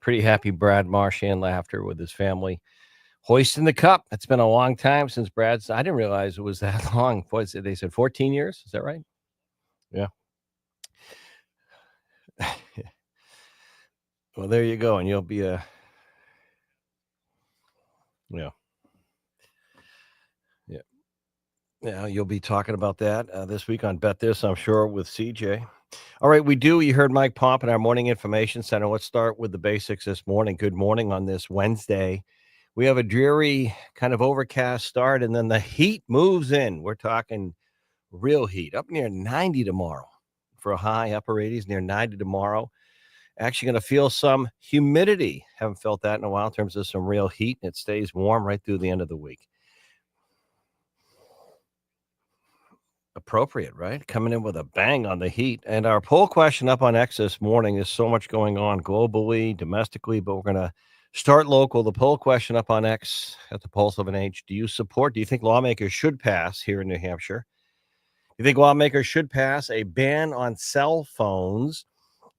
pretty happy Brad Marchand laughter with his family hoisting the cup. It's been a long time since Brad's. I didn't realize it was that long. What they said 14 years? Is that right? Yeah. Well, there you go, and you'll be a yeah, yeah, yeah. You'll be talking about that this week on Bet This, I'm sure, with CJ. All right, we do. You heard Mike Pomp in our morning information center. Let's start with the basics this morning. Good morning on this Wednesday. We have a dreary, kind of overcast start, and then the heat moves in. We're talking real heat, up near 90 tomorrow for a high, upper 80s, near 90 tomorrow. Actually, going to feel some humidity. Haven't felt that in a while in terms of some real heat, and it stays warm right through the end of the week. Appropriate, right? Coming in with a bang on the heat. And our poll question up on X this morning is so much going on globally, domestically, but we're going to start local. The poll question up on X at the Pulse of an H. Do you think lawmakers should pass here in New Hampshire? You think lawmakers should pass a ban on cell phones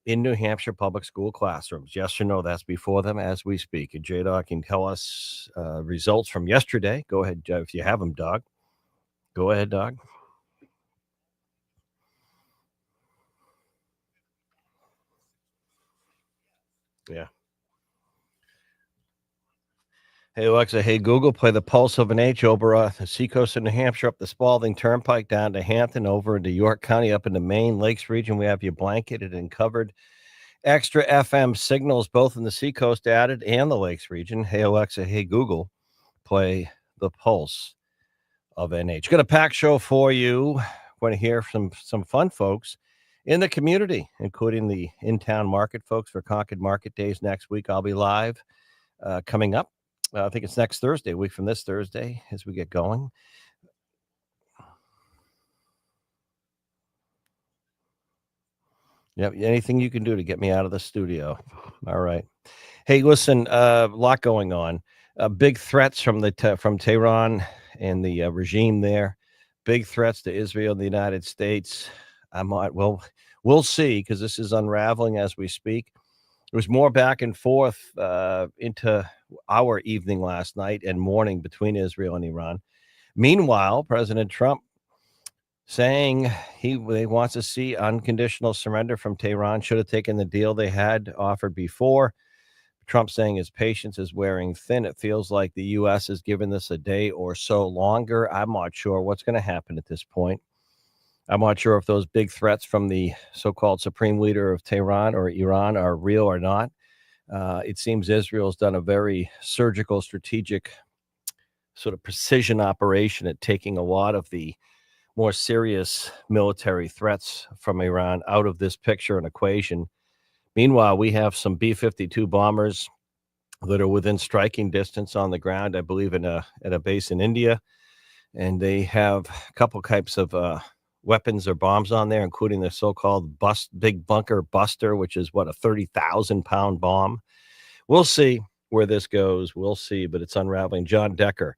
in New Hampshire public school classrooms? Yes or no? That's before them as we speak. And J-Dog can tell us results from yesterday. Go ahead, if you have them, Dog. Go ahead, Dog. Yeah. Hey, Alexa. Hey, Google, play the Pulse of an H over the seacoast of New Hampshire, up the Spalding Turnpike, down to Hampton, over into York County, up into Maine Lakes region. We have you blanketed and covered. Extra FM signals, both in the seacoast added and the Lakes region. Hey, Alexa. Hey, Google, play the Pulse of NH. Got a packed show for you. Want to hear from some fun folks in the community, including the in-town market folks for Concord Market Days next week. I'll be live coming up. I think it's next Thursday, a week from this Thursday, as we get going. Yep. Anything you can do to get me out of the studio. All right. Hey, listen, a lot going on. Big threats from from Tehran and the regime there. Big threats to Israel and the United States. We'll see, because this is unraveling as we speak. There was more back and forth into our evening last night and morning between Israel and Iran. Meanwhile, President Trump saying he wants to see unconditional surrender from Tehran. Should have taken the deal they had offered before. Trump saying his patience is wearing thin. It feels like the U.S. has given this a day or so longer. I'm not sure what's going to happen at this point. I'm not sure if those big threats from the so-called supreme leader of Tehran or Iran are real or not. It seems Israel's done a very surgical, strategic, sort of precision operation at taking a lot of the more serious military threats from Iran out of this picture and equation. Meanwhile, we have some B-52 bombers that are within striking distance on the ground, I believe, at a base in India. And they have a couple types of weapons or bombs on there, including the so-called big bunker buster, which is a 30,000-pound bomb. We'll see where this goes. We'll see, but it's unraveling. John Decker,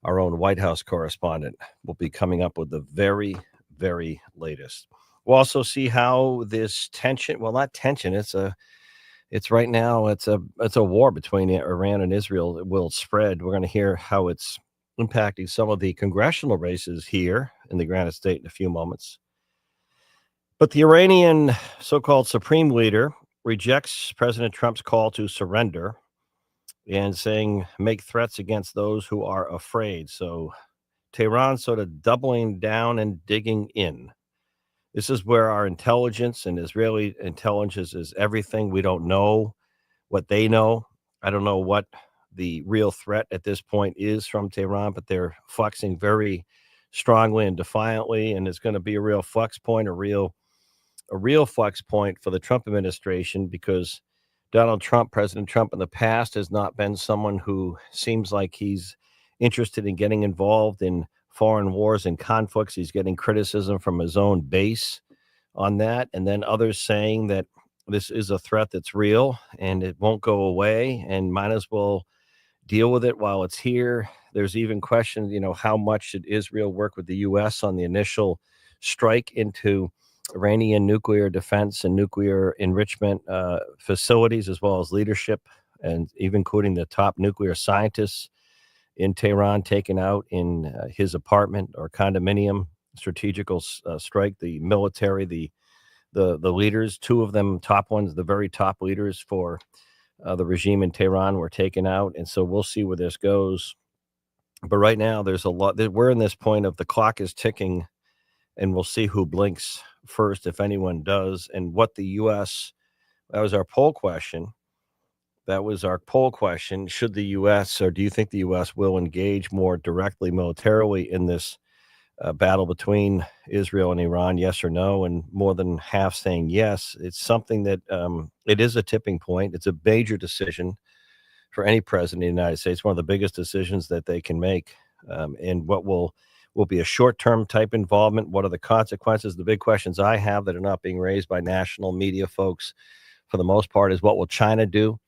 our own White House correspondent, will be coming up with the very, very latest. We'll also see how this tension, well, not tension, it's right now, it's a war between Iran and Israel. It will spread. We're going to hear how it's impacting some of the congressional races here in the Granite State in a few moments. But the Iranian so-called supreme leader rejects President Trump's call to surrender and saying make threats against those who are afraid. So Tehran sort of doubling down and digging in. This is where our intelligence and Israeli intelligence is everything. We don't know what they know. I don't know what the real threat at this point is from Tehran, but they're flexing very strongly and defiantly, and it's going to be a real flex point, a real flex point for the Trump administration, because President Trump in the past has not been someone who seems like he's interested in getting involved in foreign wars and conflicts. He's getting criticism from his own base on that, and then others saying that this is a threat that's real and it won't go away and might as well deal with it while it's here. There's even questions, how much did Israel work with the U.S. on the initial strike into Iranian nuclear defense and nuclear enrichment facilities, as well as leadership, and even including the top nuclear scientists in Tehran taken out in his apartment or condominium. Strategical strike. The military, the leaders, two of them top ones, the very top leaders for the regime in Tehran were taken out, and so we'll see where this goes. But right now, there's a lot. We're in this point of the clock is ticking, and we'll see who blinks first, if anyone does, and what the U.S. That was our poll question. That was our poll question. Should the U.S. or do you think the U.S. will engage more directly militarily in this battle between Israel and Iran? Yes or no? And more than half saying yes. It's something that it is a tipping point. It's a major decision for any president of the United States, one of the biggest decisions that they can make. And what will be a short-term type involvement? What are the consequences? The big questions I have that are not being raised by national media folks for the most part is what will China do?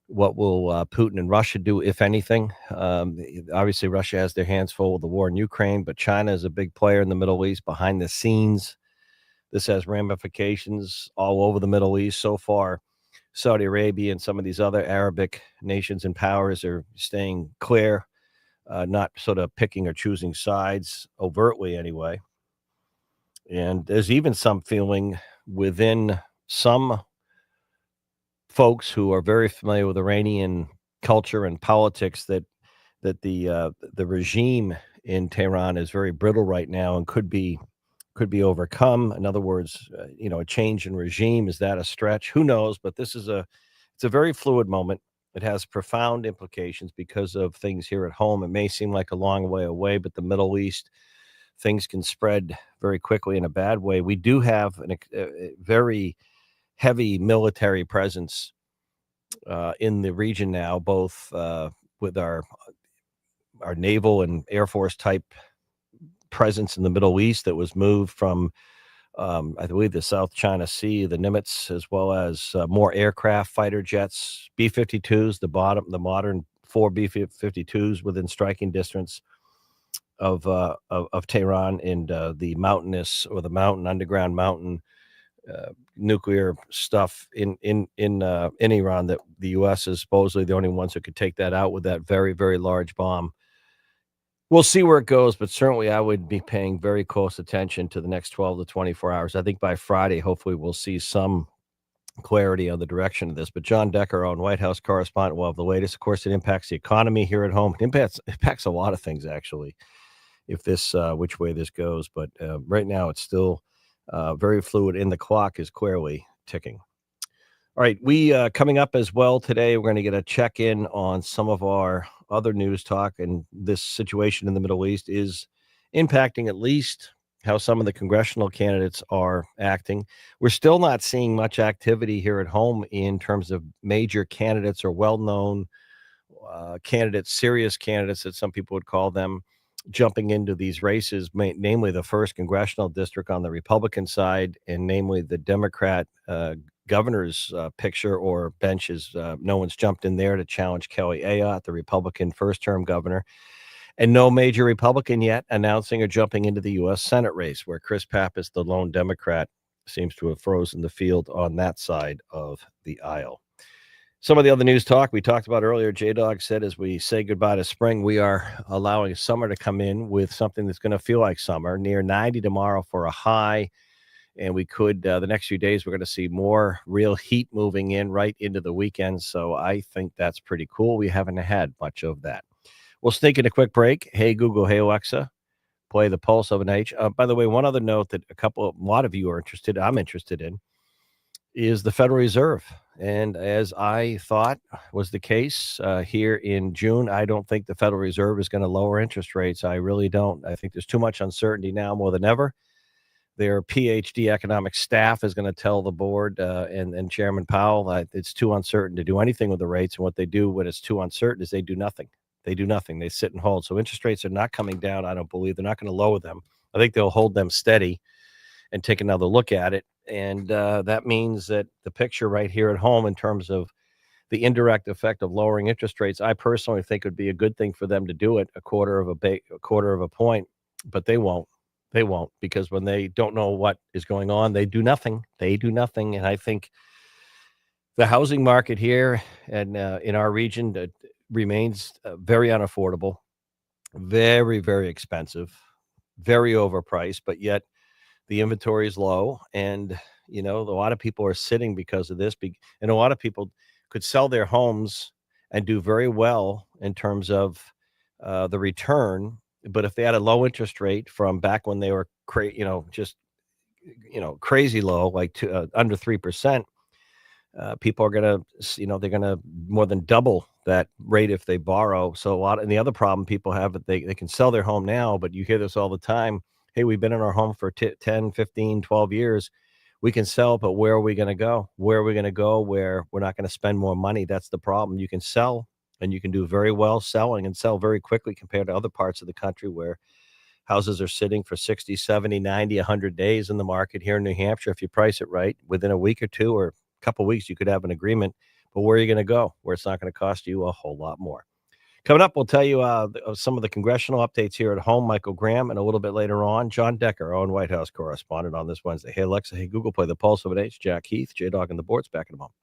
What will Putin and Russia do, if anything? Obviously, Russia has their hands full with the war in Ukraine, but China is a big player in the Middle East behind the scenes. This has ramifications all over the Middle East. So far, Saudi Arabia and some of these other Arabic nations and powers are staying clear, not sort of picking or choosing sides overtly anyway. And there's even some feeling within some folks who are very familiar with Iranian culture and politics that the regime in Tehran is very brittle right now and could be overcome. In other words, a change in regime, is that a stretch? Who knows? But it's a very fluid moment. It has profound implications because of things here at home. It may seem like a long way away, but the Middle East, things can spread very quickly in a bad way. We do have a very heavy military presence in the region now, both with our naval and Air Force type presence in the Middle East that was moved from, I believe, the South China Sea, the Nimitz, as well as more aircraft, fighter jets, B-52s, the modern 4 B-52s within striking distance of Tehran, and the mountainous or the underground mountain nuclear stuff in Iran that the U.S. is supposedly the only ones who could take that out with that very, very large bomb. We'll see where it goes, but certainly I would be paying very close attention to the next 12 to 24 hours. I think by Friday, hopefully we'll see some clarity on the direction of this. But John Decker, our own White House correspondent, will have the latest. Of course, it impacts the economy here at home. It impacts a lot of things, actually, if this which way this goes. But right now, it's still very fluid, and the clock is clearly ticking. All right, we coming up as well today, we're going to get a check-in on some of our other news talk, and this situation in the Middle East is impacting at least how some of the congressional candidates are acting. We're still not seeing much activity here at home in terms of major candidates or well-known candidates, serious candidates that some people would call them, jumping into these races, namely the first congressional district on the Republican side, and namely the Democrat governor's picture or benches. No one's jumped in there to challenge Kelly Ayotte, the Republican first-term governor, and no major Republican yet announcing or jumping into the U.S. Senate race, where Chris Pappas, the lone Democrat, seems to have frozen the field on that side of the aisle. Some of the other news talk we talked about earlier, J-Dog said, as we say goodbye to spring, we are allowing summer to come in with something that's going to feel like summer, near 90 tomorrow for a high. And we could, the next few days, we're going to see more real heat moving in right into the weekend. So I think that's pretty cool. We haven't had much of that. We'll sneak in a quick break. Hey, Google, hey, Alexa, play the Pulse of an Age. By the way, one other note that a lot of you are interested, I'm interested in, is the Federal Reserve. And as I thought was the case here in June, I don't think the Federal Reserve is going to lower interest rates. I really don't. I think there's too much uncertainty now more than ever. Their PhD economic staff is going to tell the board and Chairman Powell that it's too uncertain to do anything with the rates. And what they do when it's too uncertain is they do nothing. They do nothing. They sit and hold. So interest rates are not coming down, I don't believe. They're not going to lower them. I think they'll hold them steady and take another look at it. And that means that the picture right here at home in terms of the indirect effect of lowering interest rates, I personally think would be a good thing for them to do it, a quarter of a point, but they won't. They won't, because when they don't know what is going on, they do nothing. They do nothing, and I think the housing market here and, in our region that remains, very unaffordable, very, very expensive, very overpriced, but yet the inventory is low, and, a lot of people are sitting because of this, and a lot of people could sell their homes and do very well in terms of, the return, but if they had a low interest rate from back when they were just, crazy low, like under 3%, people are gonna they're gonna more than double that rate if they borrow. So and the other problem people have, that they can sell their home now, but you hear this all the time. Hey, we've been in our home for 10, 15, 12 years. We can sell, but where are we going to go? Where are we going to go where we're not going to spend more money? That's the problem. You can sell, and you can do very well selling and sell very quickly compared to other parts of the country where houses are sitting for 60, 70, 90, 100 days in the market. Here in New Hampshire, if you price it right, within a week or 2 or a couple weeks, you could have an agreement. But where are you gonna go where it's not gonna cost you a whole lot more? Coming up, we'll tell you, some of the congressional updates here at home, Michael Graham, and a little bit later on, John Decker, our own White House correspondent on this Wednesday. Hey, Alexa, hey, Google, play the Pulse of an Age. Jack Heath, J-Dog, and the boards back in a moment.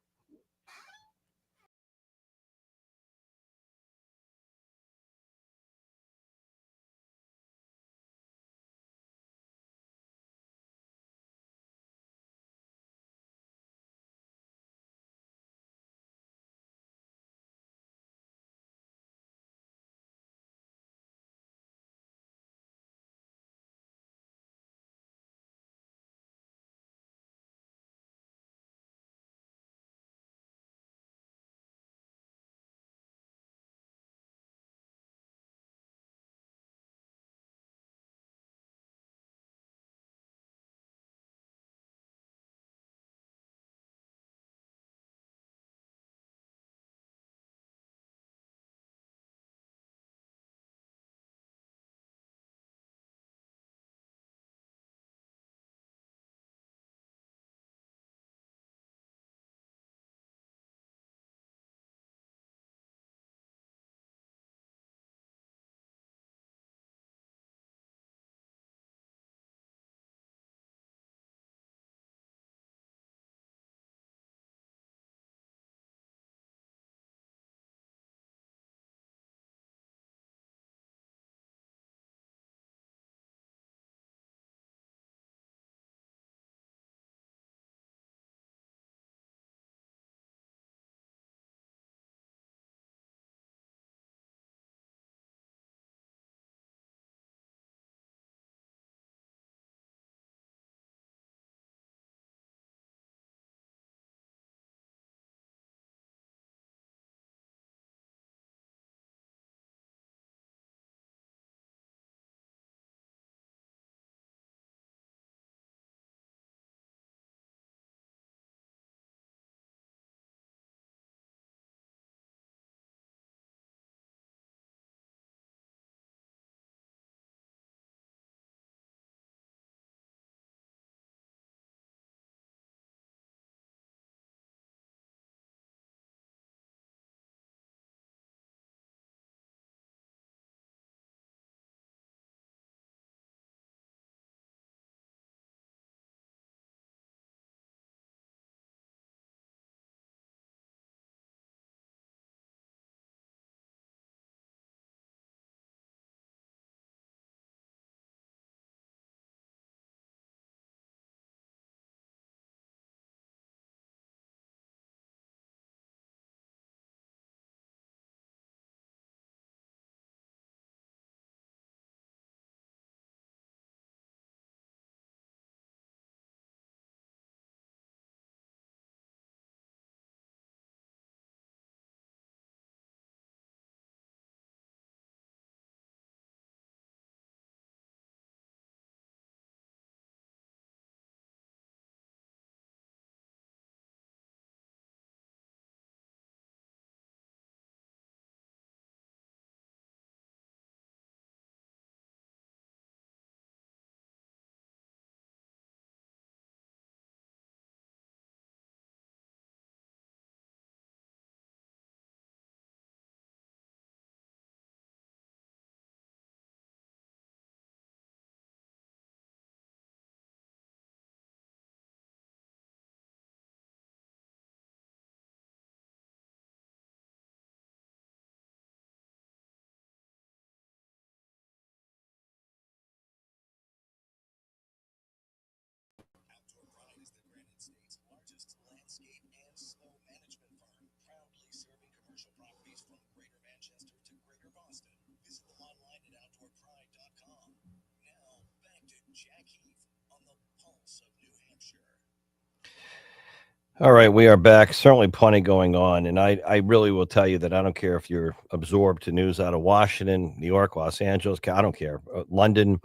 All right, we are back. Certainly plenty going on. And I really will tell you that I don't care if you're absorbed to news out of Washington, New York, Los Angeles, I don't care. London,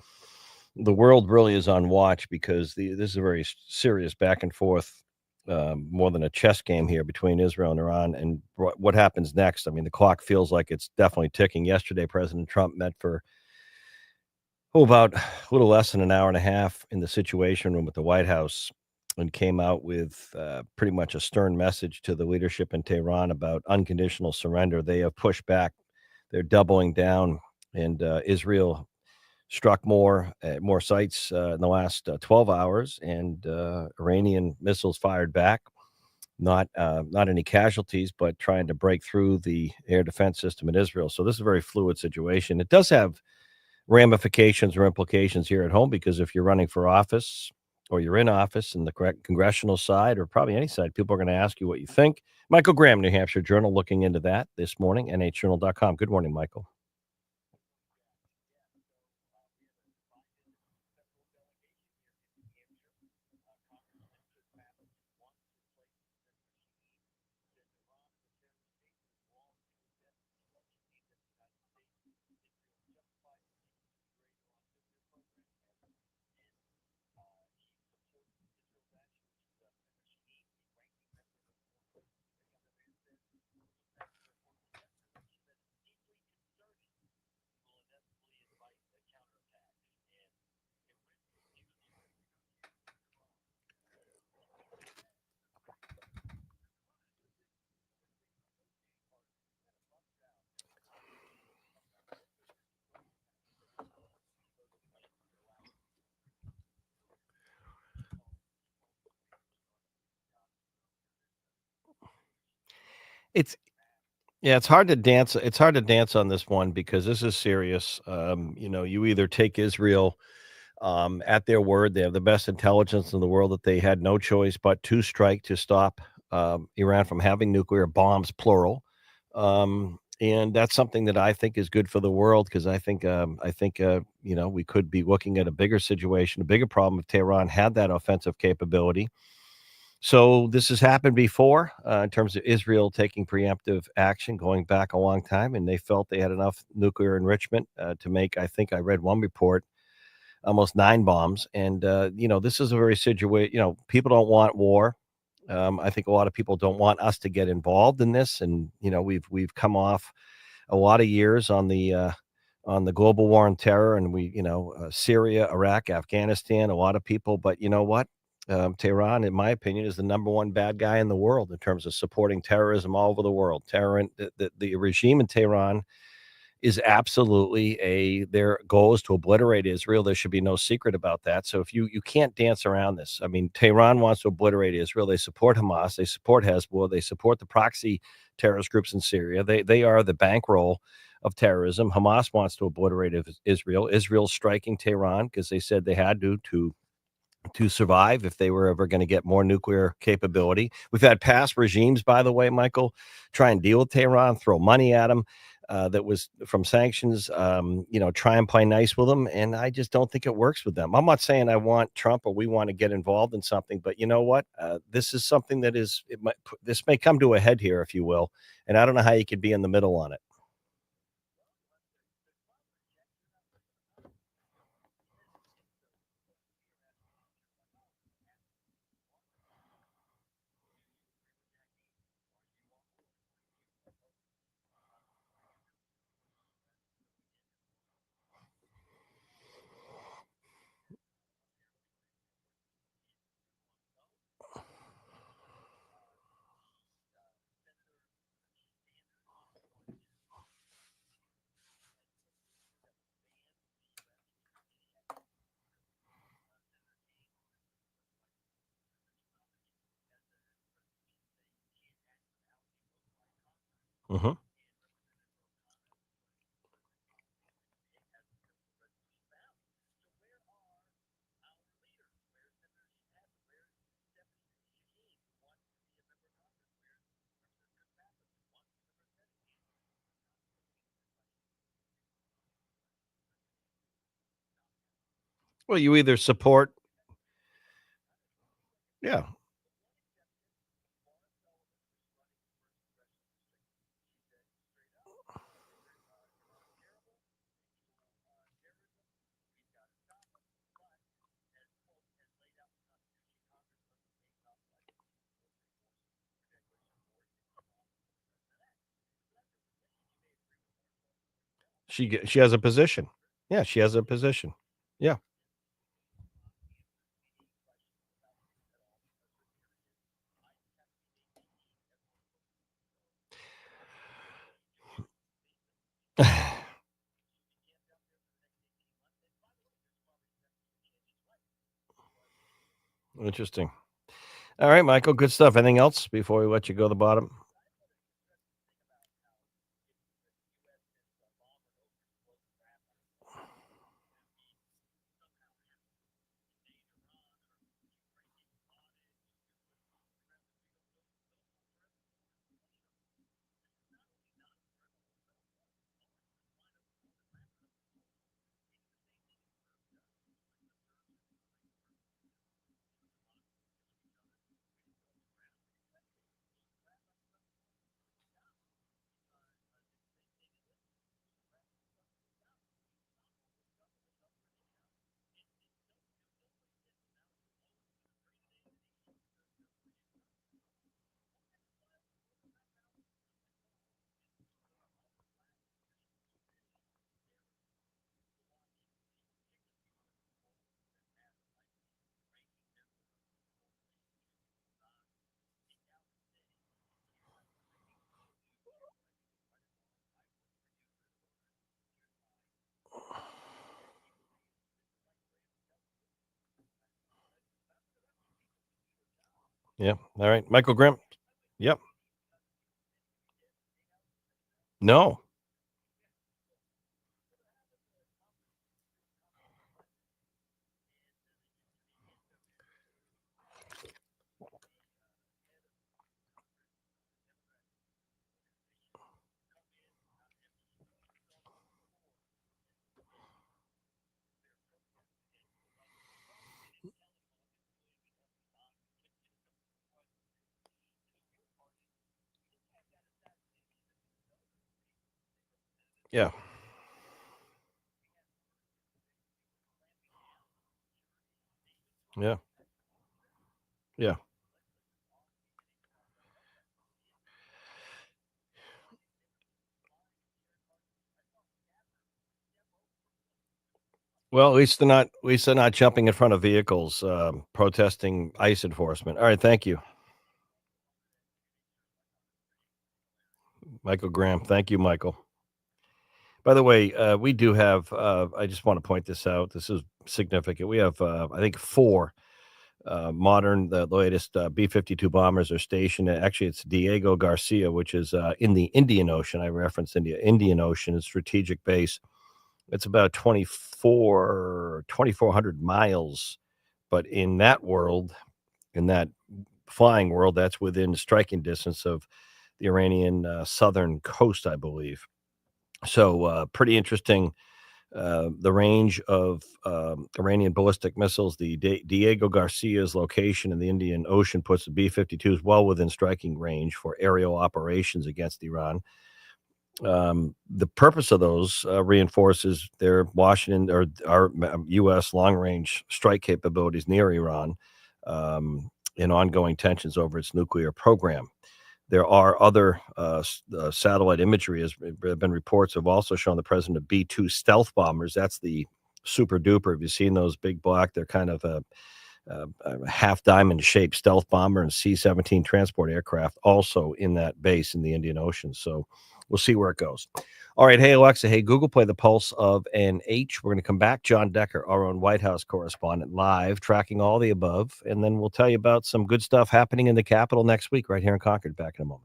the world really is on watch because this is a very serious back and forth, more than a chess game here between Israel and Iran. And what happens next? I mean, the clock feels like it's definitely ticking. Yesterday, President Trump met for about a little less than an hour and a half in the Situation Room at the White House and came out with pretty much a stern message to the leadership in Tehran about unconditional surrender. They have pushed back. They're doubling down, and Israel struck more sites in the last 12 hours, and Iranian missiles fired back. Not any casualties, but trying to break through the air defense system in Israel. So this is a very fluid situation. It does have ramifications or implications here at home because if you're running for office or you're in office in the correct congressional side or probably any side, people are going to ask you what you think. Michael Graham, New Hampshire Journal, looking into that this morning, nhjournal.com. Good morning, Michael. It's Yeah, it's hard to dance. It's hard to dance on this one because this is serious. You either take Israel at their word. They have the best intelligence in the world that they had no choice but to strike to stop Iran from having nuclear bombs, plural. And that's something that I think is good for the world because I think we could be looking at a bigger situation, a bigger problem if Tehran had that offensive capability. So this has happened before in terms of Israel taking preemptive action going back a long time, and they felt they had enough nuclear enrichment to make. I think I read one report almost 9 bombs. And, this is a very situation. People don't want war. I think a lot of people don't want us to get involved in this. And, we've come off a lot of years on the global war on terror and Syria, Iraq, Afghanistan, a lot of people. But you know what? Tehran, in my opinion, is the number one bad guy in the world in terms of supporting terrorism all over the world. The regime in Tehran is absolutely their goal is to obliterate Israel. There should be no secret about that. So if you can't dance around this. I mean, Tehran wants to obliterate Israel. They support Hamas. They support Hezbollah. They support the proxy terrorist groups in Syria. They are the bankroll of terrorism. Hamas wants to obliterate Israel. Israel's striking Tehran because they said they had to survive if they were ever going to get more nuclear capability. We've had past regimes, by the way, Michael, try and deal with Tehran, throw money at them. That was from sanctions, try and play nice with them. And I just don't think it works with them. I'm not saying I want Trump or we want to get involved in something, but you know what? This is something this may come to a head here, if you will. And I don't know how you could be in the middle on it. Mhm. Well, you either support, yeah, She has a position. Yeah, she has a position. Yeah. Interesting. All right, Michael, good stuff. Anything else before we let you go to the bottom? Yeah. All right. Michael Grimm. Yep. No. Yeah. Yeah. Yeah. Well, at least they're not jumping in front of vehicles, protesting ICE enforcement. All right, thank you, Michael Graham. Thank you, Michael. By the way, we do have, I just want to point this out. This is significant. We have, I think, four the latest B-52 bombers are stationed. Actually, it's Diego Garcia, which is in the Indian Ocean. I referenced Indian Ocean, a strategic base. It's about 2,400 miles. But in that world, in that flying world, that's within striking distance of the Iranian southern coast, I believe. So, pretty interesting. The range of Iranian ballistic missiles, the Diego Garcia's location in the Indian Ocean puts the B-52s well within striking range for aerial operations against Iran. The purpose of those reinforces their Washington or our U.S. long range strike capabilities near Iran in ongoing tensions over its nuclear program. There are other satellite imagery. Has been reports have also shown the presence of B-2 stealth bombers. That's the super duper. Have you seen those big black? They're kind of a half diamond shaped stealth bomber and C-17 transport aircraft also in that base in the Indian Ocean. So we'll see where it goes. All right. Hey, Alexa. Hey, Google, play the pulse of an H. We're going to come back. John Decker, our own White House correspondent, live, tracking all the above. And then we'll tell you about some good stuff happening in the Capitol next week, right here in Concord. Back in a moment.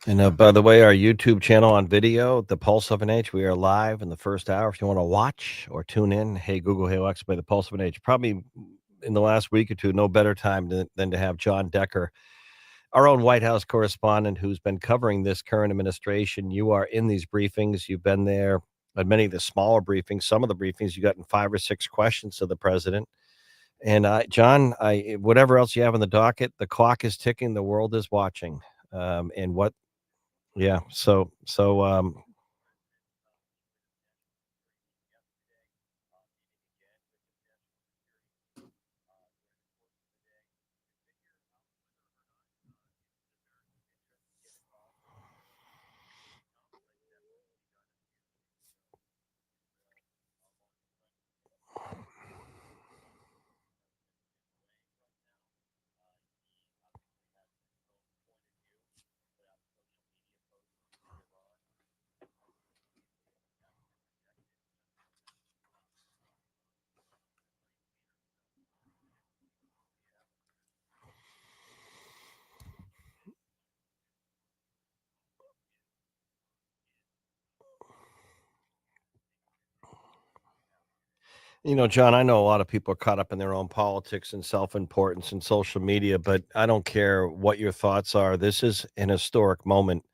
And by the way, our YouTube channel on video, The Pulse of an Age, we are live in the first hour. If you want to watch or tune in, hey Google, hey Alexa, play The Pulse of an Age. Probably in the last week or two, no better time than to have John Decker, our own White House correspondent, who's been covering this current administration. You are in these briefings. You've been there at many of the smaller briefings. Some of the briefings you got in 5 or 6 questions to the president. And John, whatever else you have on the docket, the clock is ticking. The world is watching. And what Yeah, John, I know a lot of people are caught up in their own politics and self-importance and social media, but I don't care what your thoughts are. This is an historic moment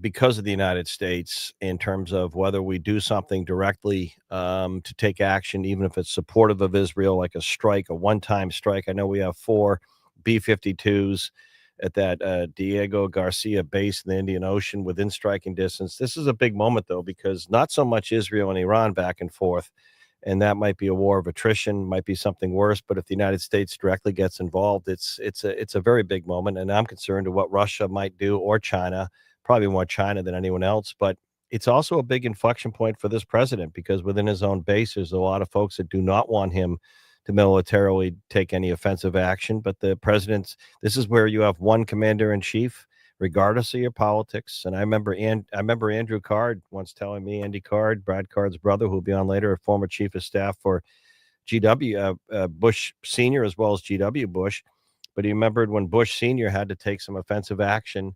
because of the United States in terms of whether we do something directly to take action, even if it's supportive of Israel, like a strike, a one-time strike. I know we have 4 B-52s at that Diego Garcia base in the Indian Ocean within striking distance. This is a big moment, though, because not so much Israel and Iran back and forth, and that might be a war of attrition, might be something worse. But if the United States directly gets involved, it's a very big moment, and I'm concerned to what Russia might do, or China, probably more China than anyone else. But it's also a big inflection point for this president, because within his own base, there's a lot of folks that do not want him to militarily take any offensive action. But the president's this is where you have one commander in chief, regardless of your politics. And I remember Andrew Card once telling me, Andy Card, Brad Card's brother, who'll be on later, a former chief of staff for GW Bush Senior as well as GW Bush. But he remembered when Bush Senior had to take some offensive action.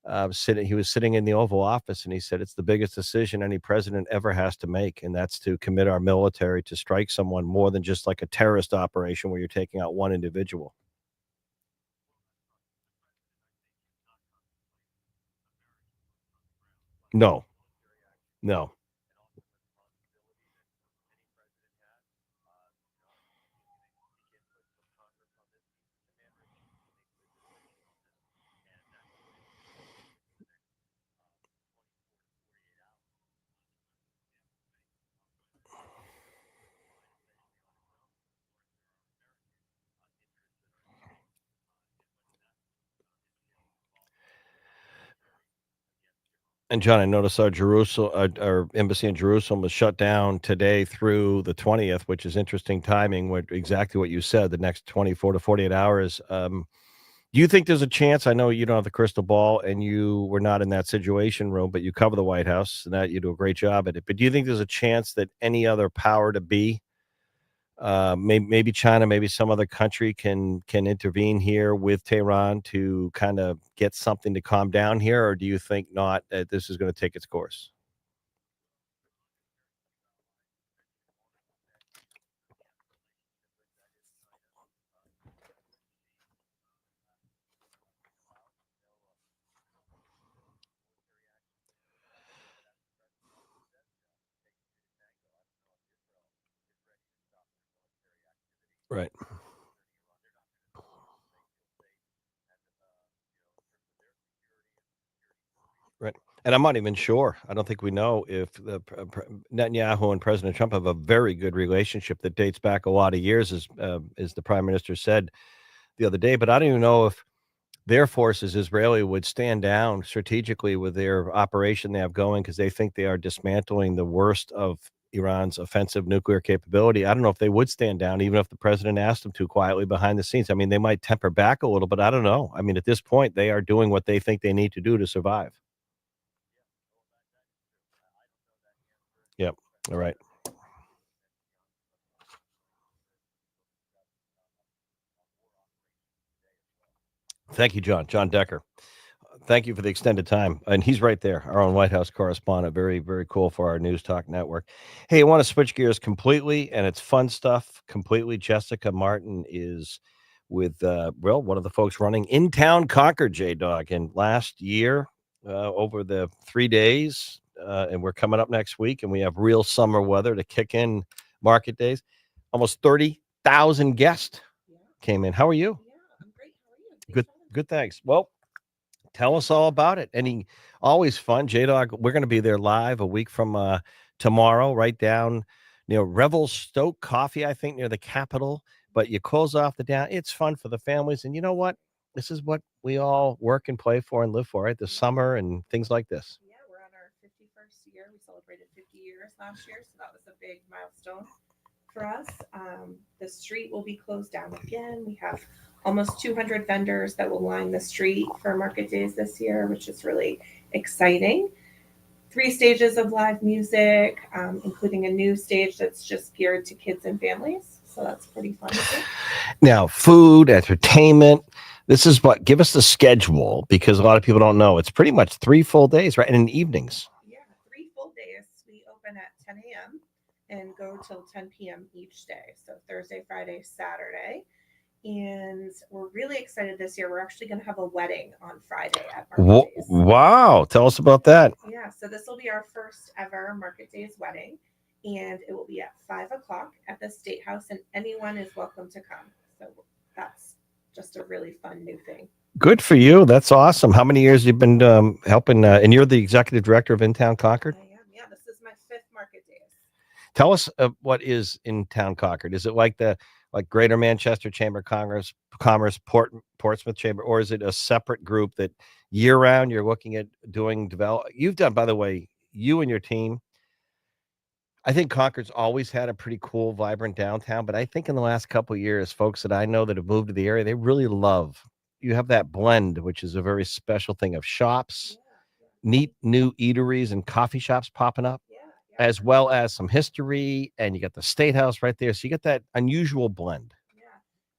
He was sitting in the Oval Office, and he said it's the biggest decision any president ever has to make, and that's to commit our military to strike someone, more than just like a terrorist operation where you're taking out one individual. No, no. And John, I noticed our embassy in Jerusalem was shut down today through the 20th, which is interesting timing. What exactly what you said, the next 24 to 48 hours. Do you think there's a chance? I know you don't have the crystal ball, and you were not in that situation room, but you cover the White House, and that you do a great job at it. But do you think there's a chance that any other power to be, maybe China, maybe some other country, can intervene here with Tehran to kind of get something to calm down here, or do you think not, that this is going to take its course? Right, right. And I'm not even sure. I don't think we know if Netanyahu and President Trump have a very good relationship that dates back a lot of years, as the prime minister said the other day. But I don't even know if their forces, Israeli, would stand down strategically with their operation they have going, because they think they are dismantling the worst of Iran's offensive nuclear capability. I don't know if they would stand down, even if the president asked them to, quietly behind the scenes. I mean, they might temper back a little, but I don't know. I mean, at this point, they are doing what they think they need to do to survive. Yep. All right. Thank you, John. John Decker. Thank you for the extended time. And he's right there, our own White House correspondent. Very, very cool for our News Talk network. Hey, I want to switch gears completely, and it's fun stuff completely. Jessica Martin is with, well, one of the folks running In Town Concord, J Dog. And last year, over the 3 days, and we're coming up next week, and we have real summer weather to kick in market days. Almost 30,000 guests came in. How are you? Yeah, I'm great. How are you? Good, Thanks for having me. good, thanks. Well, tell us all about it. Any always fun. J Dog, we're going to be there live a week from tomorrow, right down near Revelstoke Coffee, I think, near the Capitol. But you close off the down. It's fun for the families. And you know what? This is what we all work and play for and live for, right? The Yeah. summer and things like this. Yeah, we're on our 51st year. We celebrated 50 years last year, so that was a big milestone for us. The street will be closed down again. We have almost 200 vendors that will line the street for market days this year, which is really exciting. Three stages of live music, including a new stage that's just geared to kids and families. So that's pretty fun too. Now, food, entertainment. This is what give us the schedule because a lot of people don't know. It's pretty much 3 full days, right? And in evenings. Yeah, 3 full days. We open at 10 a.m. and go till 10 p.m. each day. So Thursday, Friday, Saturday. And we're really excited this year. We're actually going to have a wedding on Friday at Market Days. Wow. Tell us about that. Yeah, so this will be our first ever Market Days wedding. And it will be at 5 o'clock at the State House, and anyone is welcome to come. So that's just a really fun new thing. Good for you. That's awesome. How many years you've been helping? And you're the executive director of In Town Concord. I am. Yeah, this is my fifth Market Days. Tell us what is In Town Concord. Is it like the like Greater Manchester Chamber of Commerce, Portsmouth Chamber, or is it a separate group that year round you're looking at doing develop? You've done, by the way, you and your team. I think Concord's always had a pretty cool, vibrant downtown, but I think in the last couple of years, folks that I know that have moved to the area, they really love. You have that blend, which is a very special thing of shops, Yeah, yeah, neat new eateries and coffee shops popping up, yeah, yeah. as well as some history, and you got the State House right there. So you get that unusual blend. Yeah.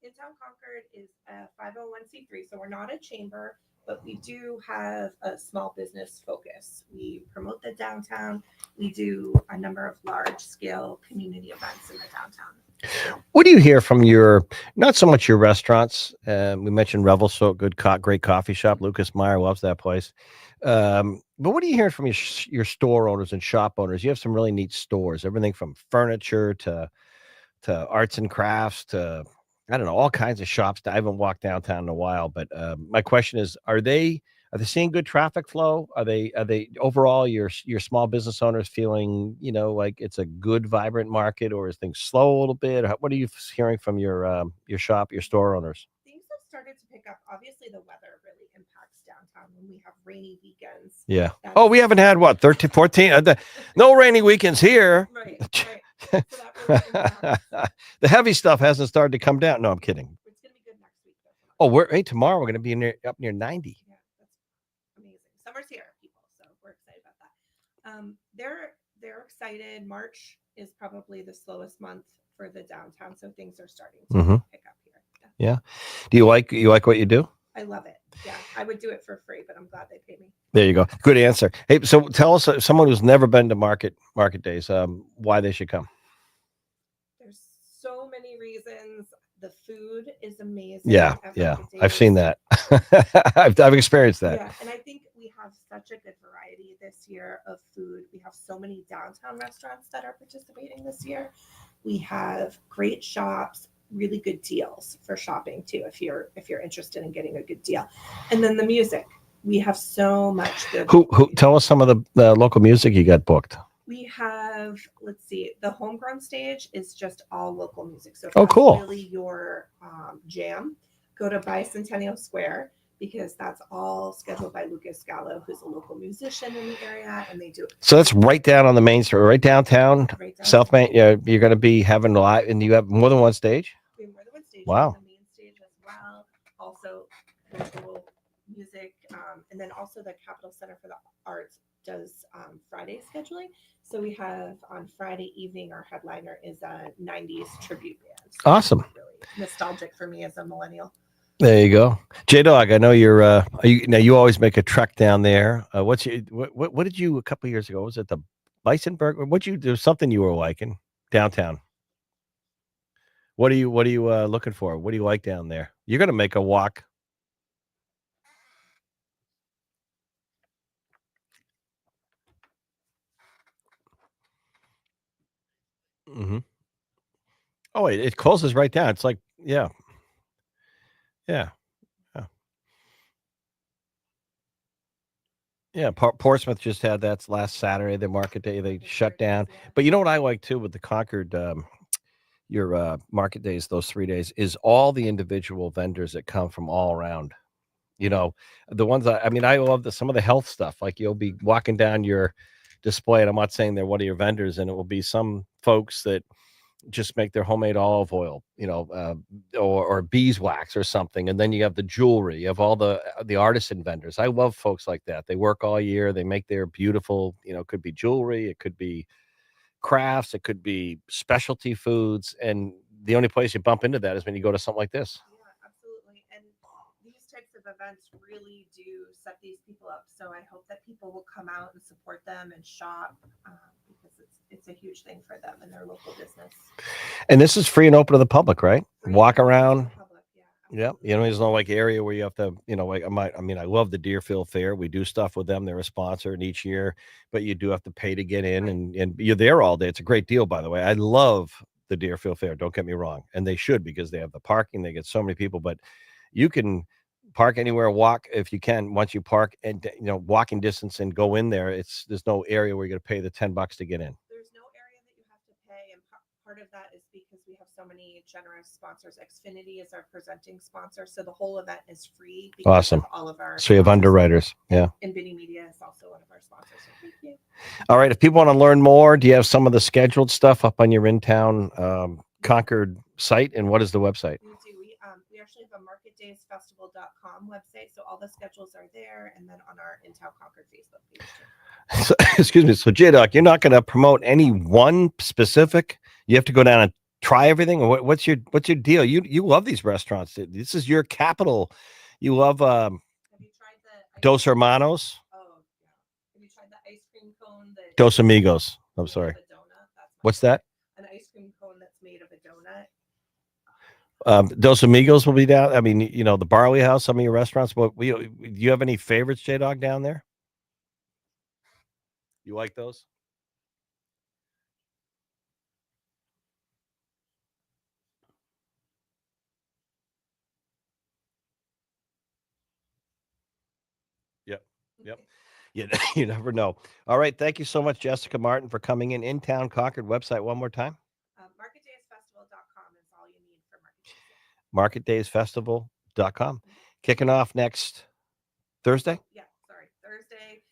In Town Concord is a 501c3, so we're not a chamber, but we do have a small business focus. We promote the downtown. We do a number of large scale community events in the downtown. What do you hear from your, not so much your restaurants? We mentioned Revelstoke, great coffee shop. Lucas Meyer loves that place. But what do you hear from your store owners and shop owners? You have some really neat stores, everything from furniture to arts and crafts to I don't know all kinds of shops. I haven't walked downtown in a while, but my question is: are they seeing good traffic flow? Are they overall your small business owners feeling like it's a good vibrant market, or is things slow a little bit? What are you hearing from your shop, your store owners? Things have started to pick up. Obviously, the weather really impacts downtown when we have rainy weekends. Yeah. That's Oh, we haven't had what 13, 14. No rainy weekends here. right, right. So that really impacts. The heavy stuff hasn't started to come down. No, I'm kidding. It's going to be good next week, though. For Oh, March. tomorrow we're going to be up near 90. Yeah, that's amazing. Summer's here, people. So we're excited about that. They're excited. March is probably the slowest month for the downtown, so things are starting to Hmm. pick up here. Yeah. Yeah. Do you like what you do? I love it. Yeah, I would do it for free, but I'm glad they pay me. There you go. Good answer. Hey, so tell us, someone who's never been to market days, why they should come. There's so many reasons. The food is Yeah, amazing at yeah, Market I've seen Days. that. I've experienced that. Yeah, and I think we have such a good variety this year of food. We have so many downtown restaurants that are participating this year. We have great shops, really good deals for shopping too if you're interested in getting a good deal. And then the music. We have so much good Who tell us some of the local music you got booked? we have, let's see, the homegrown stage is just all local music. So if Oh, that's cool. really your jam, go to Bicentennial Square because that's all scheduled by Lucas Gallo, who's a local musician in the area, and they do it So that's right down on the main street, right downtown, right down. South Main. Yeah, you're going to be having live, and you have more than one stage. We have more than one stage. Wow. We have the main stage as well. Also, virtual music, and then also the Capitol Center for the Arts does Friday scheduling. So we have on Friday evening, our headliner is a '90s tribute band. So Awesome. really nostalgic for me as a millennial. There you go. J Dog, I know you're are you now you always make a trek down there. What's your what did you a couple years ago? Was it the Weissenberg? What you do something you were liking downtown? What are you looking for? What do you like down there? You're gonna make a walk. Hmm. Oh, it closes right down. It's like yeah, yeah, yeah, yeah. Portsmouth just had that last Saturday, the market day. They It sure shut does, down. yeah. But you know what I like too with the Concord your market days, those 3 days, is all the individual vendors that come from all around. You know, the ones I mean, I love some of the health stuff. Like you'll be walking down your display, and I'm not saying they're one of your vendors, and it will be some folks that just make their homemade olive oil, or beeswax or something. And then you have the jewelry, you have all the artisan vendors. I love folks like that. They work all year, they make their beautiful, it could be jewelry, it could be crafts, it could be specialty foods. And the only place you bump into that is when you go to something like this. Yeah, absolutely. And these types of events really do set these people up. So I hope that people will come out and support them and shop, because it's a huge thing for them and their local business. And this is free and open to the public, right? Free Walk and open to around. the public. Yeah, Yeah, absolutely. there's no like area where you have to, like I love the Deerfield Fair. We do stuff with them. They're a sponsor, and each year, but you do have to pay to get in, Right. and you're there all day. It's a great deal, by the way. I love the Deerfield Fair. Don't get me wrong, and they should because they have the parking. They get so many people, but you can park anywhere, walk if you can. Once you park and walking distance and go in there, there's no area where you're going to pay the $10 to get in. There's no area that you have to pay, and part of that is because we have so many generous sponsors. Xfinity is our presenting sponsor, so the whole event is free because of Awesome. all of our So you have sponsors. underwriters. Yeah. And Biddy Media is also one of our sponsors. So thank you. All right. If people want to learn more, do you have some of the scheduled stuff up on your in town Concord site? And what is the website? We do. We actually have a marketdaysfestival.com website, so all the schedules are there, and then on our Intel Concord Facebook page too. So, excuse me. So, J Doc, you're not going to promote any one specific. You have to go down and try everything. Or what's your deal? You love these restaurants. This is your capital. You love Have you tried the Dos Hermanos, Oh, yeah. Have you tried the ice cream cone that Dos Amigos. I'm made of sorry. a donut? That's my What's that? an ice cream cone that's made of a donut. Dos Amigos will be down. I mean, the Barley House, some of your restaurants. But do you have any favorites, J Dog, down there? You like those? Yep. Yep. You, you never know. All right. Thank you so much, Jessica Martin, for coming in town Concord website one more time. Marketdaysfestival.com is all you need for Market Days. Marketdaysfestival.com. Mhm. Kicking off next Thursday? Yeah, sorry. Thursday,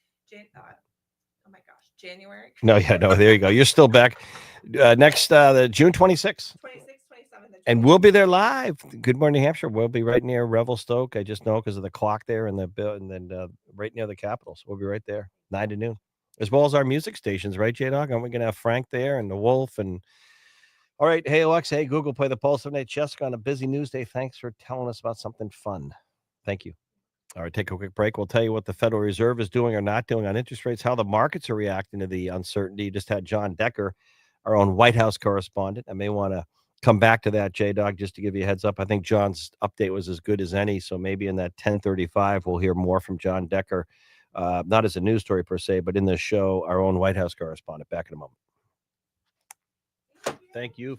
oh my gosh, January No, yeah, no, there you go. You're still back. Next the June 26th. 26th, 27th, and And we'll be 28th. there live. Good Morning, New Hampshire. We'll be right near Revelstoke. I just know because of the clock there and the bill, and then right near the Capitol. So we'll be right there, 9 to noon, as well as our music stations, right, J Dog? Aren't we going to have Frank there and the Wolf? And all right, hey Alexa, hey Google, play the Pulse of Night. Jessica on a busy news day. Thanks for telling us about something fun. Thank you. All right, take a quick break. We'll tell you what the Federal Reserve is doing or not doing on interest rates, how the markets are reacting to the uncertainty. Just had John Decker, our own White House correspondent. I may want to come back to that, J Dog, just to give you a heads up. I think John's update was as good as any. So maybe in that 10:35, we'll hear more from John Decker, not as a news story per se, but in the show, our own White House correspondent. Back in a moment. Thank you.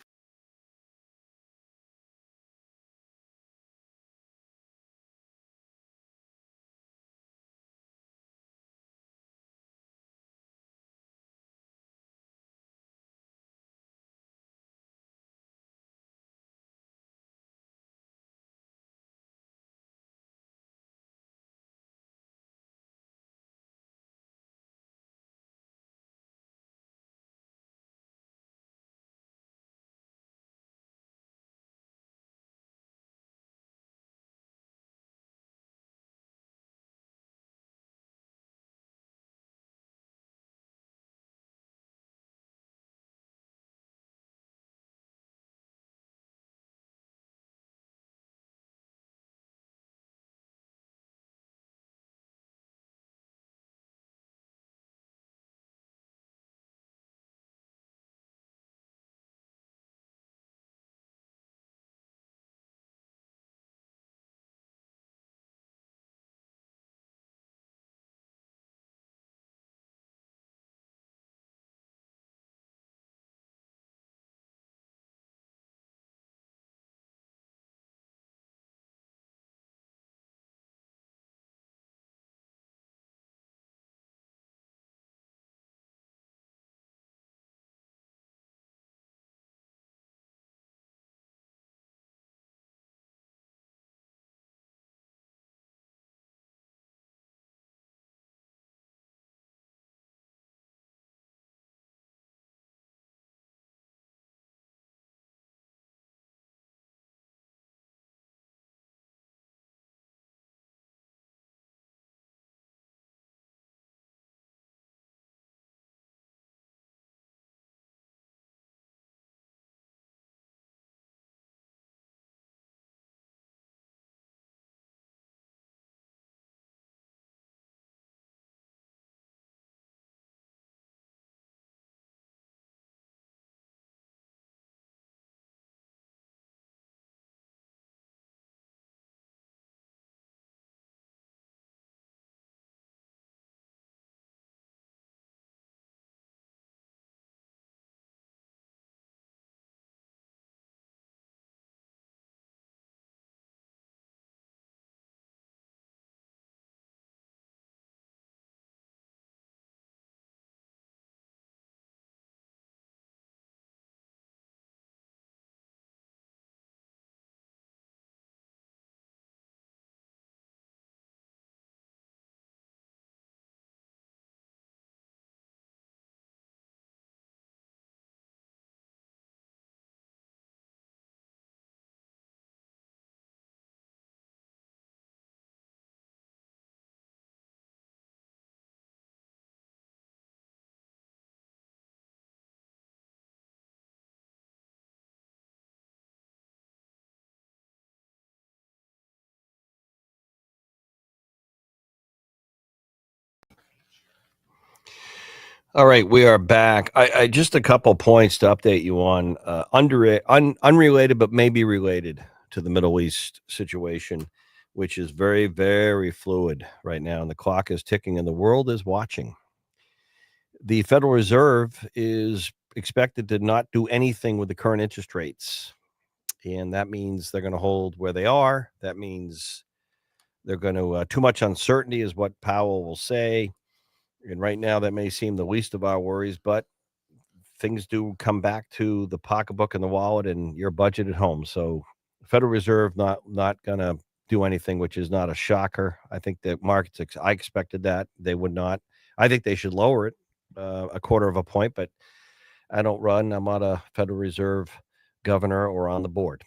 All right, we are back. I just a couple points to update you on, unrelated but maybe related to the Middle East situation, which is very, very fluid right now, and the clock is ticking, and the world is watching. The Federal Reserve is expected to not do anything with the current interest rates, and that means they're going to hold where they are. That means they're going to too much uncertainty is what Powell will say. And right now, that may seem the least of our worries, but things do come back to the pocketbook and the wallet and your budget at home. So, Federal Reserve not going to do anything, which is not a shocker. I think the markets. I expected that they would not. I think they should lower it a quarter of a point, but I don't run. I'm not a Federal Reserve governor or on the board,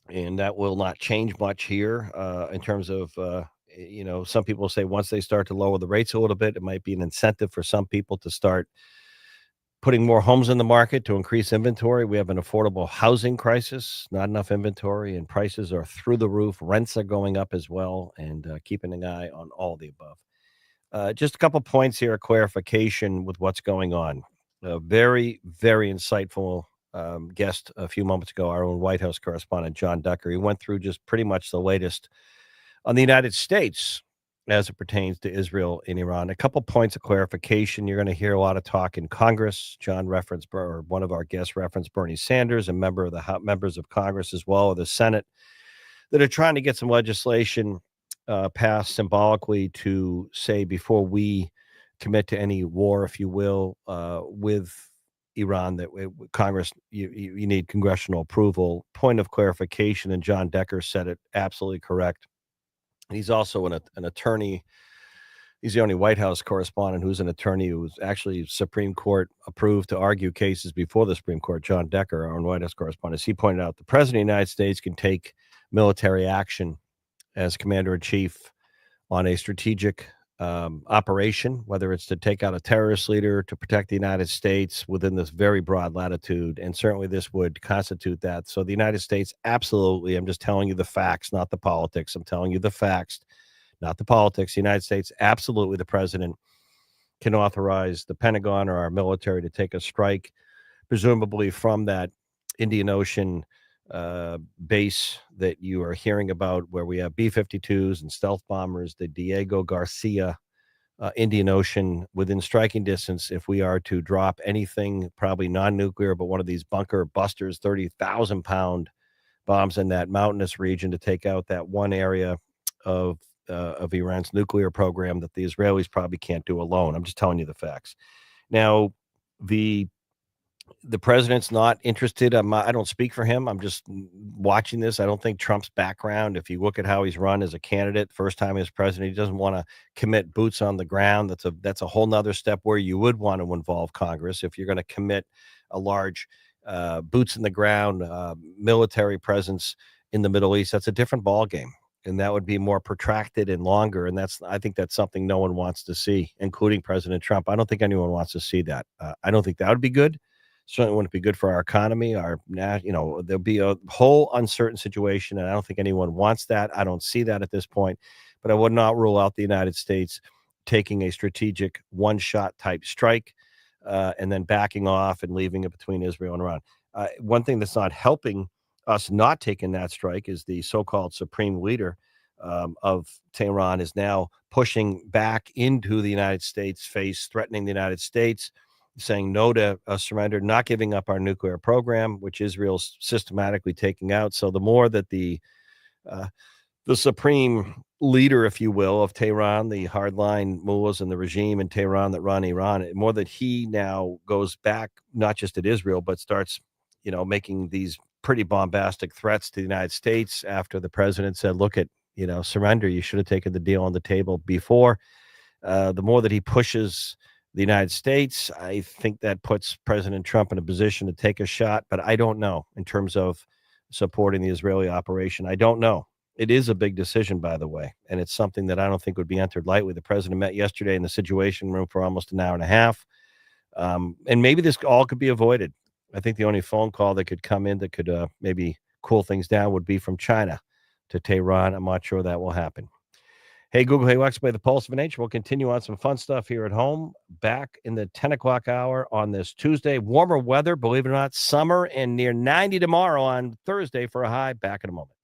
and that will not change much here in terms of. Some people say once they start to lower the rates a little bit, it might be an incentive for some people to start putting more homes in the market to increase inventory. We have an affordable housing crisis, not enough inventory, and prices are through the roof. Rents are going up as well, and keeping an eye on all the above. Just a couple points here, a clarification with what's going on. A very, very insightful guest a few moments ago, our own White House correspondent, John Ducker. He went through just pretty much the latest on the United States as it pertains to Israel and Iran. A couple points of clarification. You're going to hear a lot of talk in Congress. John referenced, or one of our guests referenced Bernie Sanders, a member of the members of Congress as well, or the Senate, that are trying to get some legislation passed symbolically to say before we commit to any war, if you will, with Iran, that Congress, you need congressional approval. Point of clarification, and John Decker said it absolutely correct. He's also an attorney. He's the only White House correspondent who's an attorney who's actually Supreme Court approved to argue cases before the Supreme Court. John Decker, our own White House correspondent, he pointed out the president of the United States can take military action as commander in chief on a strategic operation, whether it's to take out a terrorist leader, to protect the United States within this very broad latitude. And certainly this would constitute that. So the United States, absolutely, I'm just telling you the facts, not the politics. I'm telling you the facts, not the politics. The United States, absolutely, the president can authorize the Pentagon or our military to take a strike, presumably from that Indian Ocean base that you are hearing about, where we have B-52s and stealth bombers, the Diego Garcia Indian Ocean, within striking distance. If we are to drop anything, probably non-nuclear, but one of these bunker busters, 30,000-pound bombs in that mountainous region to take out that one area of Iran's nuclear program that the Israelis probably can't do alone. I'm just telling you the facts. Now, the president's not interested. I don't speak for him. I'm just watching this. I don't think Trump's background, if you look at how he's run as a candidate, first time as president, he doesn't want to commit boots on the ground. That's a whole nother step where you would want to involve Congress if you're going to commit a large boots in the ground military presence in the Middle East. That's a different ball game, and that would be more protracted and longer. And I think that's something no one wants to see, including President Trump. I don't think anyone wants to see that. I don't think that would be good. Certainly wouldn't be good for our economy. There'll be a whole uncertain situation, and I don't think anyone wants that. I don't see that at this point, but I would not rule out the United States taking a strategic one-shot type strike and then backing off and leaving it between Israel and Iran. One thing that's not helping us not taking that strike is the so-called supreme leader of Tehran is now pushing back into the United States face, threatening the United States, saying no to a surrender, not giving up our nuclear program, which Israel's systematically taking out. So the more that the supreme leader, if you will, of Tehran, the hardline mullahs and the regime in Tehran that run Iran, more that he now goes back, not just at Israel, but starts, making these pretty bombastic threats to the United States after the president said, look at, surrender. You should have taken the deal on the table before. The more that he pushes the United States, I think that puts President Trump in a position to take a shot, but I don't know in terms of supporting the Israeli operation. I don't know. It is a big decision, by the way, and it's something that I don't think would be entered lightly. The president met yesterday in the Situation Room for almost an hour and a half, and maybe this all could be avoided. I think the only phone call that could come in that could maybe cool things down would be from China to Tehran. I'm not sure that will happen. Hey, Google, hey, Wax, by the Pulse of Nature. We'll continue on some fun stuff here at home. Back in the 10 o'clock hour on this Tuesday. Warmer weather, believe it or not, summer and near 90 tomorrow on Thursday for a high. Back in a moment.